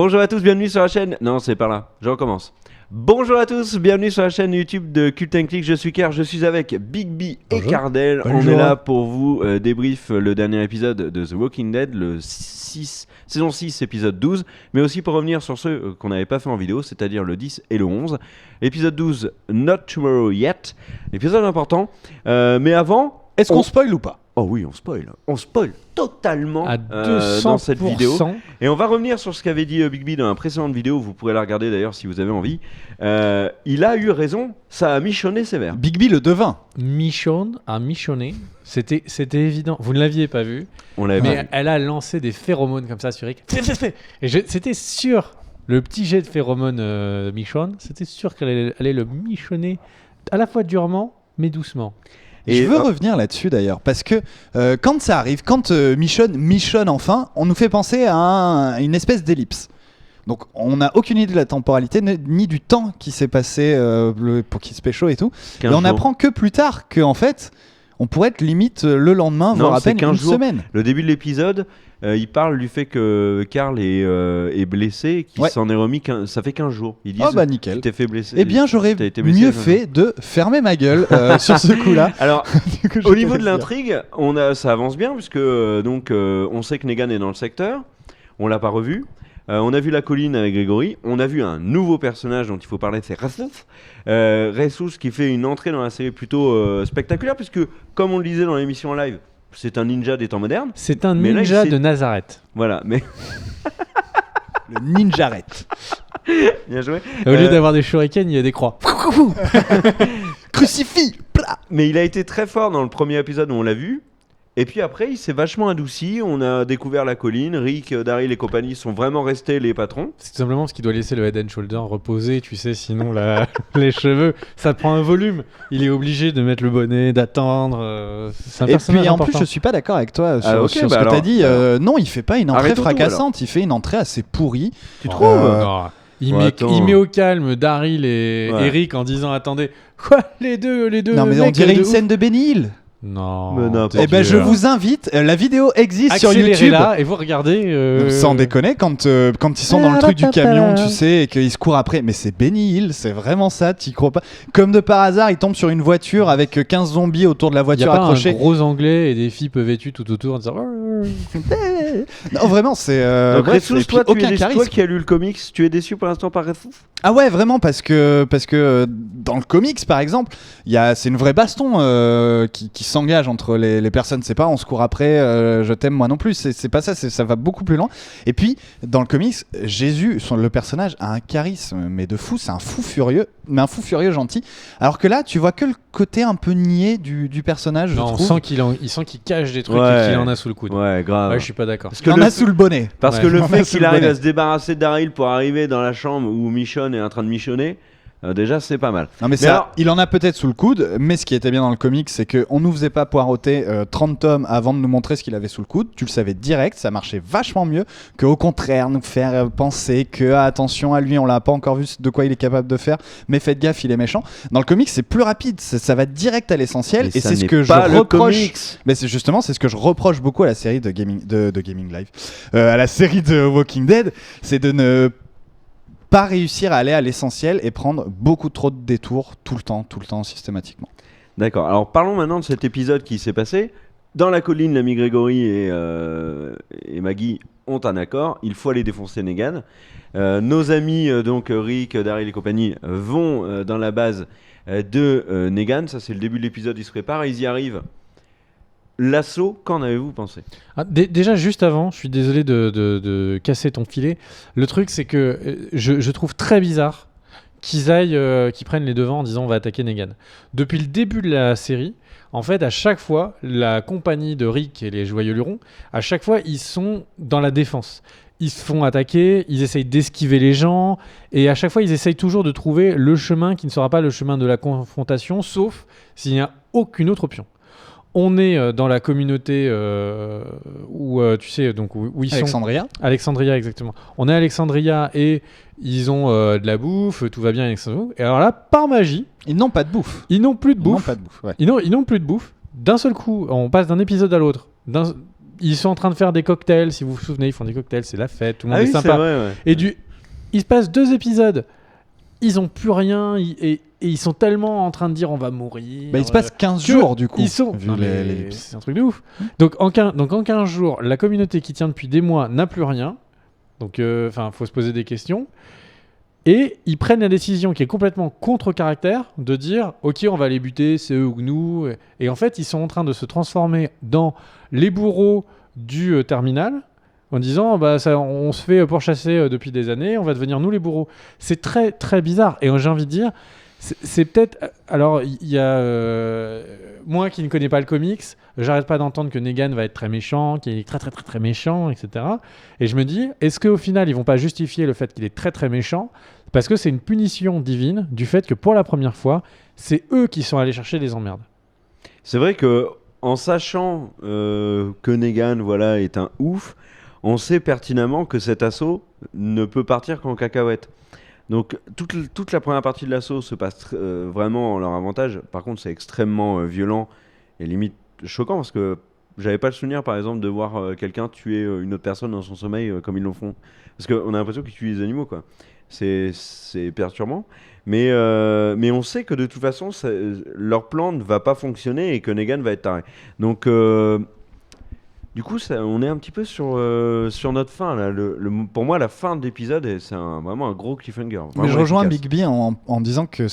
Bonjour à tous, bienvenue sur la chaîne... Non, c'est par là, je recommence. Bonjour à tous, bienvenue sur la chaîne YouTube de Cult & Click, je suis Ker, je suis avec Big B et Cardel. On est là pour vous débrief le dernier épisode de The Walking Dead, saison 6, épisode 12, mais aussi pour revenir sur ceux qu'on n'avait pas fait en vidéo, c'est-à-dire le 10 et le 11. Épisode 12, Not Tomorrow Yet, épisode important, mais avant... Est-ce qu'on spoil ou pas ? Oh oui, on spoil totalement à 200%. Dans cette vidéo. Et on va revenir sur ce qu'avait dit Big B dans la précédente vidéo, vous pourrez la regarder d'ailleurs si vous avez envie. Il a eu raison, ça a michonné sévère. Big B le devin. Michonne a michonné, c'était évident, vous ne l'aviez pas vu, On l'avait mais pas vu. elle a lancé des phéromones comme ça sur Rick. Et c'était sûr, le petit jet de phéromones Michonne, c'était sûr qu'elle allait le michonner à la fois durement mais doucement. Et je veux revenir là-dessus d'ailleurs, parce que quand ça arrive, quand Michonne enfin, on nous fait penser à une espèce d'ellipse. Donc on n'a aucune idée de la temporalité, ni du temps qui s'est passé pour qu'il se pécho et tout. Et on apprend que plus tard qu'en fait, on pourrait être limite le lendemain, voire à peine une semaine. Le début de l'épisode, il parle du fait que Carl est blessé et qu'il s'en est remis, ça fait 15 jours. Ils disent, oh bah nickel. Tu t'es fait blesser. Eh bien j'aurais mieux fait de fermer ma gueule sur ce coup-là. Alors, au niveau de l'intrigue, ça avance bien, puisque on sait que Negan est dans le secteur, on l'a pas revu. On a vu la colline avec Grégory, on a vu un nouveau personnage dont il faut parler, c'est Jesus. Jesus qui fait une entrée dans la série plutôt spectaculaire, puisque comme on le disait dans l'émission live, c'est un ninja des temps modernes. C'est un ninja de Nazareth. Voilà, mais... Le ninjaret. Bien joué. Au lieu d'avoir des shurikens, il y a des croix. Crucifix. Mais il a été très fort dans le premier épisode où on l'a vu. Et puis après, il s'est vachement adouci. On a découvert la colline. Rick, Daryl et compagnie sont vraiment restés les patrons. C'est tout simplement parce qu'il doit laisser le head and shoulder reposer, tu sais, sinon les cheveux, ça prend un volume. Il est obligé de mettre le bonnet, d'attendre. C'est un personnage puis en important. plus, je suis pas d'accord avec toi sur, ok, sur bah ce que alors, t'as dit. Non, il fait pas une entrée fracassante. Il fait une entrée assez pourrie. Tu trouves non. Il met au calme Daryl et Eric en disant attendez, quoi, les deux Non, mais on dirait une scène de Benny Hill. Non. Eh ben je vous invite, la vidéo existe sur YouTube. Là et vous regardez. Sans déconner, quand ils sont dans le truc du camion, tu sais, et qu'ils se courent après. Mais c'est Benny Hill, c'est vraiment ça, t'y crois pas. Comme de par hasard, ils tombent sur une voiture avec 15 zombies autour de la voiture accrochés. Il y a pas un gros anglais et des filles peu vêtues tout autour en disant. Non, vraiment, c'est. Donc, bref, Ressus, toi qui as lu le comics, tu es déçu pour l'instant par Ressus ? Ah ouais, vraiment, parce que dans le comics, par exemple, c'est une vraie baston qui s'engage entre les personnes. C'est pas on se court après, je t'aime moi non plus. C'est pas ça, ça va beaucoup plus loin. Et puis, dans le comics, Jésus, le personnage, a un charisme, mais de fou, c'est un fou furieux, mais un fou furieux gentil. Alors que là, tu vois que le côté un peu niais du personnage, non, je trouve. Il sent qu'il cache des trucs et qu'il en a sous le coude. Ouais, grave. Ouais, je suis pas d'accord. Il en a sous le bonnet. Parce que le fait qu'il arrive à se débarrasser de Daryl pour arriver dans la chambre où Michonne est en train de michonner, déjà c'est pas mal. Non mais il en a peut-être sous le coude, mais ce qui était bien dans le comic, c'est qu'on nous faisait pas poireauter 30 tomes avant de nous montrer ce qu'il avait sous le coude. Tu le savais direct, ça marchait vachement mieux qu'au contraire nous faire penser que attention à lui, on l'a pas encore vu de quoi il est capable de faire, mais faites gaffe, il est méchant. Dans le comic, c'est plus rapide, ça va direct à l'essentiel, et c'est ce que je reproche. Mais c'est ce que je reproche beaucoup à la série de Gaming Live, à la série de Walking Dead, c'est de ne pas réussir à aller à l'essentiel et prendre beaucoup trop de détours tout le temps, systématiquement. D'accord, alors parlons maintenant de cet épisode qui s'est passé. Dans la colline, l'ami Grégory et Maggie ont un accord, il faut aller défoncer Negan. Nos amis, donc Rick, Daryl et compagnie, vont dans la base de Negan. Ça c'est le début de l'épisode, ils se préparent, ils y arrivent. L'assaut, qu'en avez-vous pensé ? Déjà, juste avant, je suis désolé de casser ton filet. Le truc, c'est que je trouve très bizarre qu'ils prennent les devants en disant on va attaquer Negan. Depuis le début de la série, en fait, à chaque fois, la compagnie de Rick et les Joyeux Lurons, à chaque fois, ils sont dans la défense. Ils se font attaquer, ils essayent d'esquiver les gens, et à chaque fois, ils essayent toujours de trouver le chemin qui ne sera pas le chemin de la confrontation, sauf s'il n'y a aucune autre option. On est dans la communauté où tu sais donc où ils Alexandria. sont. Alexandria, exactement. On est à Alexandria et ils ont de la bouffe, tout va bien avec ça. Et alors là, par magie, ils n'ont pas de bouffe. Ils n'ont plus de bouffe. Ils n'ont pas de bouffe. Ouais. Ils n'ont plus de bouffe. D'un seul coup, on passe d'un épisode à l'autre. ils sont en train de faire des cocktails. Si vous vous souvenez, ils font des cocktails, c'est la fête, tout le monde est oui, sympa. c'est vrai, ouais. Et il se passe 2 épisodes, ils ont plus rien, et ils sont tellement en train de dire on va mourir. Il se passe 15 jours du coup. Ils sont... vu Non, les- mais les- c'est un truc de ouf. Donc en 15 jours, la communauté qui tient depuis des mois n'a plus rien. Donc faut se poser des questions. Et ils prennent la décision qui est complètement contre caractère de dire ok, on va les buter, c'est eux ou nous. Et en fait, ils sont en train de se transformer dans les bourreaux du terminal en disant on se fait pourchasser depuis des années, on va devenir nous les bourreaux. C'est très très bizarre. Et j'ai envie de dire, c'est peut-être. Alors, il y a. Moi qui ne connais pas le comics, j'arrête pas d'entendre que Negan va être très méchant, qu'il est très très très très méchant, etc. Et je me dis, est-ce qu'au final, ils vont pas justifier le fait qu'il est très très méchant parce que c'est une punition divine du fait que pour la première fois, c'est eux qui sont allés chercher les emmerdes. C'est vrai que en sachant que Negan est un ouf, on sait pertinemment que cet assaut ne peut partir qu'en cacahuète. Donc toute la première partie de l'assaut se passe vraiment en leur avantage. Par contre, c'est extrêmement violent et limite choquant parce que j'avais pas le souvenir, par exemple, de voir quelqu'un tuer une autre personne dans son sommeil comme ils le font. Parce qu'on a l'impression qu'ils tuent les animaux, quoi. C'est perturbant. Mais on sait que de toute façon, leur plan ne va pas fonctionner et que Negan va être taré. Donc, du coup, on est un petit peu sur notre fin. Là. Pour moi, la fin de l'épisode, c'est vraiment un gros cliffhanger. Mais Vraiment je rejoins efficace. Big B en disant que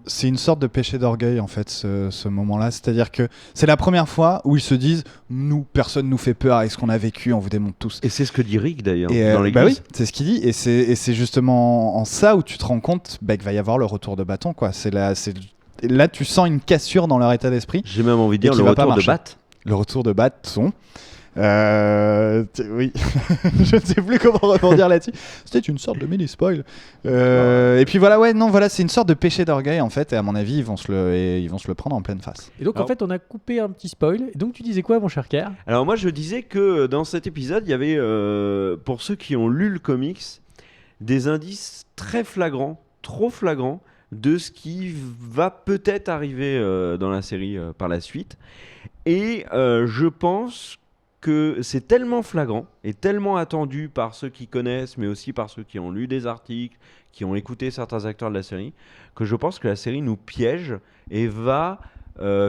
c'est une sorte de péché d'orgueil en fait ce moment-là. C'est-à-dire que c'est la première fois où ils se disent nous, personne nous fait peur avec ce qu'on a vécu, on vous démonte tous. Et c'est ce que dit Rick d'ailleurs Et dans l'église. oui, c'est ce qu'il dit. Et c'est justement en ça où tu te rends compte qu'il va y avoir le retour de bâton. Quoi. Là, tu sens une cassure dans leur état d'esprit. J'ai même envie de dire qui le va pas retour de marcher. Bat. Le retour de bâton. Oui, je ne sais plus comment rebondir là-dessus. C'était une sorte de mini spoil. Et puis voilà, c'est une sorte de péché d'orgueil en fait. Et à mon avis, ils vont se le prendre en pleine face. Et donc, en fait, on a coupé un petit spoil. Et donc, tu disais quoi, mon cher Kerr ? Alors moi, je disais que dans cet épisode, il y avait, pour ceux qui ont lu le comics, des indices très flagrants, trop flagrants, de ce qui va peut-être arriver dans la série par la suite. Et je pense que c'est tellement flagrant et tellement attendu par ceux qui connaissent, mais aussi par ceux qui ont lu des articles, qui ont écouté certains acteurs de la série, que je pense que la série nous piège et va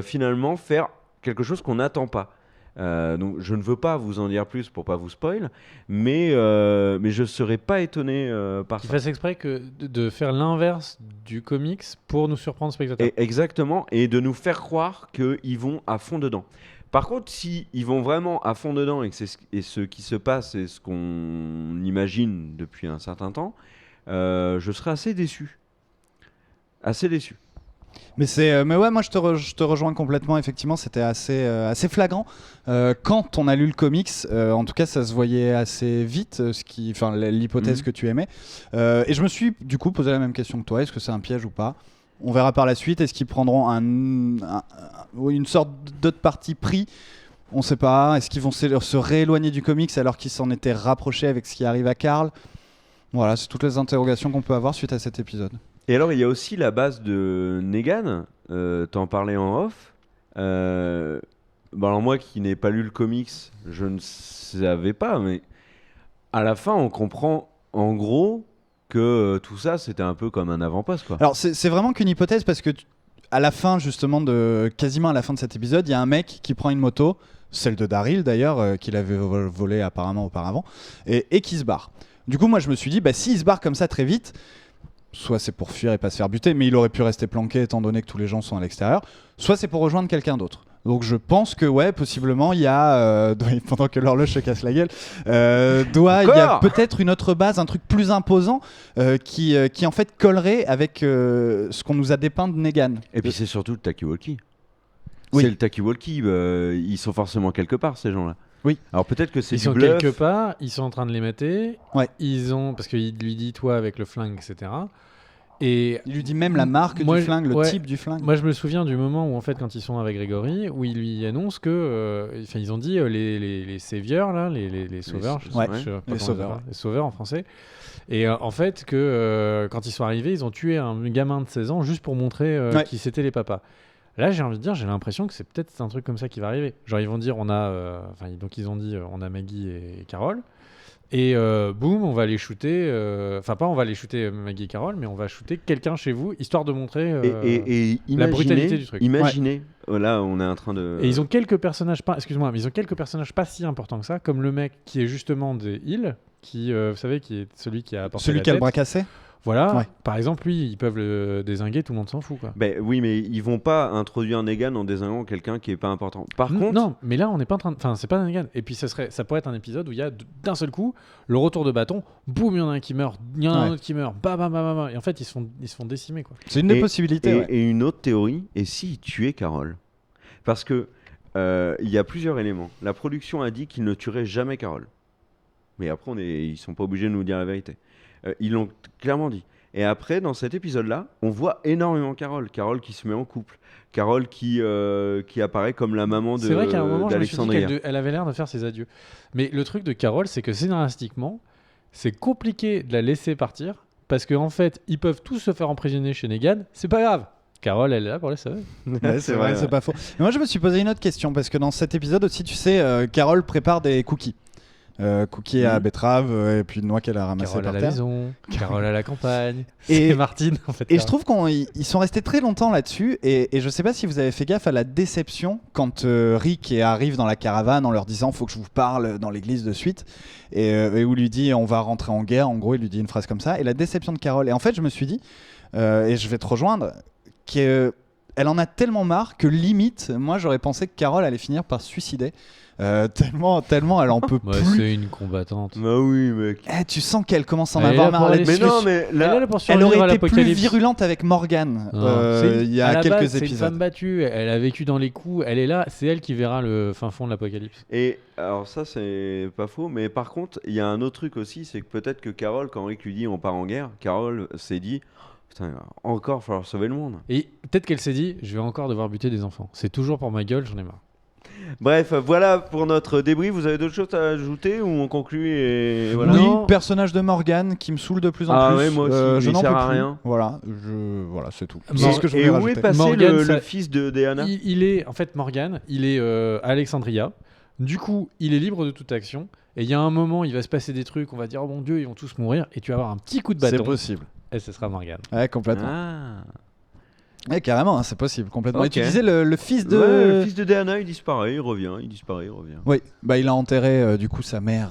finalement faire quelque chose qu'on n'attend pas. Donc je ne veux pas vous en dire plus pour pas vous spoil, mais je serais pas étonné par Qu'ils ça. fassent exprès de faire l'inverse du comics pour nous surprendre spectateurs. Exactement, et de nous faire croire qu'ils vont à fond dedans. Par contre, si ils vont vraiment à fond dedans et que ce qui se passe et ce qu'on imagine depuis un certain temps, je serais assez déçu. Assez déçu. Mais ouais, moi je te rejoins complètement. Effectivement, c'était assez flagrant. Quand on a lu le comics, en tout cas, ça se voyait assez vite, l'hypothèse que tu aimais. Et je me suis du coup posé la même question que toi. Est-ce que c'est un piège ou pas ? On verra par la suite. Est-ce qu'ils prendront une sorte d'autre parti pris ? On sait pas. Est-ce qu'ils vont se rééloigner du comics alors qu'ils s'en étaient rapprochés avec ce qui arrive à Carl ? Voilà, c'est toutes les interrogations qu'on peut avoir suite à cet épisode. Et alors, il y a aussi la base de Negan. T'en parlais en off. Alors moi qui n'ai pas lu le comics, je ne savais pas, mais à la fin, on comprend en gros que tout ça, c'était un peu comme un avant-poste, quoi. Alors c'est vraiment qu'une hypothèse parce que à la fin justement quasiment à la fin de cet épisode, il y a un mec qui prend une moto, celle de Daryl d'ailleurs, qu'il avait volée apparemment auparavant, et qui se barre. Du coup, moi je me suis dit, s'il se barre comme ça très vite, soit c'est pour fuir et pas se faire buter, mais il aurait pu rester planqué étant donné que tous les gens sont à l'extérieur, soit c'est pour rejoindre quelqu'un d'autre. Donc je pense que possiblement il y a, pendant que l'horloge se casse la gueule, il y a peut-être une autre base, un truc plus imposant qui en fait collerait avec ce qu'on nous a dépeint de Negan. Et puis c'est surtout le talkie-walkie. Oui. C'est le talkie-walkie, ils sont forcément quelque part ces gens-là. Oui. Alors peut-être que c'est Ils du sont bluff. quelque part, ils sont en train de les mater. Ouais. Parce qu'il lui dit toi avec le flingue, etc. Et Il lui dit même la marque du flingue, le type du flingue. moi, je me souviens du moment où, en fait, quand ils sont avec Grégory, où il lui annonce que, ils ont dit les saviors, là, les sauveurs, je sais ouais. pas, je sais pas Les comment on sauveurs. appelle ça, les sauveurs en français. Et en fait, que quand ils sont arrivés, ils ont tué un gamin de 16 ans juste pour montrer qui c'était les papas. Là, j'ai envie de dire, j'ai l'impression que c'est peut-être un truc comme ça qui va arriver. Genre, ils vont dire, donc ils ont dit, on a Maggie et Carole. Et boum, on va les shooter. Enfin, pas on va les shooter Maggie et Carole, mais on va shooter quelqu'un chez vous, histoire de montrer et la brutalité du truc. Imaginez, là, on est en train de. Et ils ont quelques personnages pas, excuse-moi, mais ils ont quelques personnages pas si importants que ça, comme le mec qui est justement des Hill, qui, vous savez, qui est celui qui a apporté Celui la qui a le tête. bras cassé. Voilà. Ouais. Par exemple, lui, ils peuvent le dézinguer, tout le monde s'en fout, quoi. Ben oui, mais ils vont pas introduire Negan en désignant quelqu'un qui est pas important. Par contre, Non, mais là, on n'est pas en train de. Enfin, c'est pas un Negan. Et puis, ça pourrait être un épisode où il y a d'un seul coup le retour de bâton. Boum, il y en a un qui meurt. Il y en a un autre qui meurt. Bam, bam, bam, bam. Et en fait, ils se font décimer, quoi. C'est une des possibilités. Ouais. Et une autre théorie, et s'il tuait Carole? Parce que il y a plusieurs éléments. La production a dit qu'ils ne tueraient jamais Carole. Mais après, ils sont pas obligés de nous dire la vérité. Ils l'ont clairement dit. Et après, dans cet épisode-là, on voit énormément Carole. Carole qui se met en couple. Carole qui apparaît comme la maman C'est vrai qu'à un moment, je me suis dit d'Alexandria. qu'elle avait l'air de faire ses adieux. Mais le truc de Carole, c'est que scénaristiquement, c'est compliqué de la laisser partir. Parce qu'en fait, ils peuvent tous se faire emprisonner chez Negan. C'est pas grave. Carole, elle est là pour les sauver. Ouais, c'est vrai, c'est pas faux. Mais moi, je me suis posé une autre question parce que dans cet épisode aussi, tu sais, Carole prépare des cookies. Cookies à betterave et puis une noix qu'elle a ramassée Carole par à la terre. maison, Carole à la campagne. Et- C'est Martine, en fait. Et je trouve qu'ils sont restés très longtemps là-dessus. Et je sais pas si vous avez fait gaffe à la déception quand Rick arrive dans la caravane en leur disant faut que je vous parle dans l'église de suite. Et où il lui dit on va rentrer en guerre. En gros, il lui dit une phrase comme ça. Et la déception de Carole. Et en fait, je me suis dit, et je vais te rejoindre, qu'elle en a tellement marre que limite, moi j'aurais pensé que Carole allait finir par se suicider. Tellement elle en peut Ouais, plus. c'est une combattante. Bah oui, mec. Tu sens qu'elle commence à en Elle est avoir là pour marre. aller Mais se non, mais Elle est là, là pour Elle survivre à aurait été plus l'apocalypse. virulente avec Morgan Non, il y à a la quelques base, c'est une épisodes. femme battue, elle a vécu dans les coups, elle est là, c'est elle qui verra le fin fond de l'apocalypse. Et alors ça c'est pas faux, mais par contre il y a un autre truc aussi, c'est que peut-être que Carole, quand Rick lui dit on part en guerre, Carole s'est dit putain, il va encore falloir sauver le monde. Et peut-être qu'elle s'est dit, je vais encore devoir buter des enfants. C'est toujours pour ma gueule, j'en ai marre. Bref, voilà pour notre débrief. Vous avez d'autres choses à ajouter ou on conclut et voilà. Oui, Non. personnage de Morgan qui me saoule de plus en Ah plus. ouais, moi aussi, je il n'en sert peux à plus. rien. Voilà, voilà, c'est tout. Mor- C'est ce que je voulais Et où rajouter. est passé Morgan, le ça- fils de Deanna? Il est, en fait, Morgan, il est à Alexandria. Du coup, il est libre de toute action. Et il y a un moment, il va se passer des trucs, on va dire, oh mon Dieu, ils vont tous mourir. Et tu vas avoir un petit coup de C'est bâton. possible. Et ce sera Morgan. Ouais, complètement. Ah. Ouais, carrément, hein, c'est possible, complètement. Ok. Et tu disais le fils de. Ouais, le fils de Deanna, il disparaît, il revient, il disparaît, il revient. Oui, bah il a enterré du coup sa mère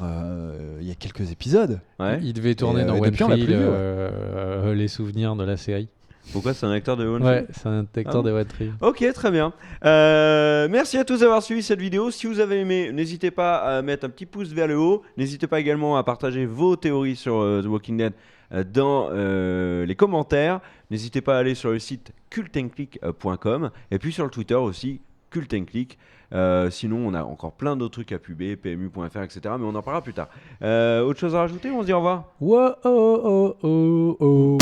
il y a quelques épisodes. Ouais. Il devait tourner Et, dans One depuis, on l'a Tree plus vu, les souvenirs de la série. Pourquoi c'est un acteur de One Ouais, Tree c'est un acteur Ah de One Tree. Ok, très bien. Merci à tous d'avoir suivi cette vidéo. Si vous avez aimé, n'hésitez pas à mettre un petit pouce vers le haut. N'hésitez pas également à partager vos théories sur The Walking Dead dans les commentaires. N'hésitez pas à aller sur le site cultandclick.com et puis sur le Twitter aussi, cultandclick. Sinon, on a encore plein d'autres trucs à puber, pmu.fr, etc. Mais on en parlera plus tard. Autre chose à rajouter? On se dit au revoir. Wow, oh, oh, oh, oh.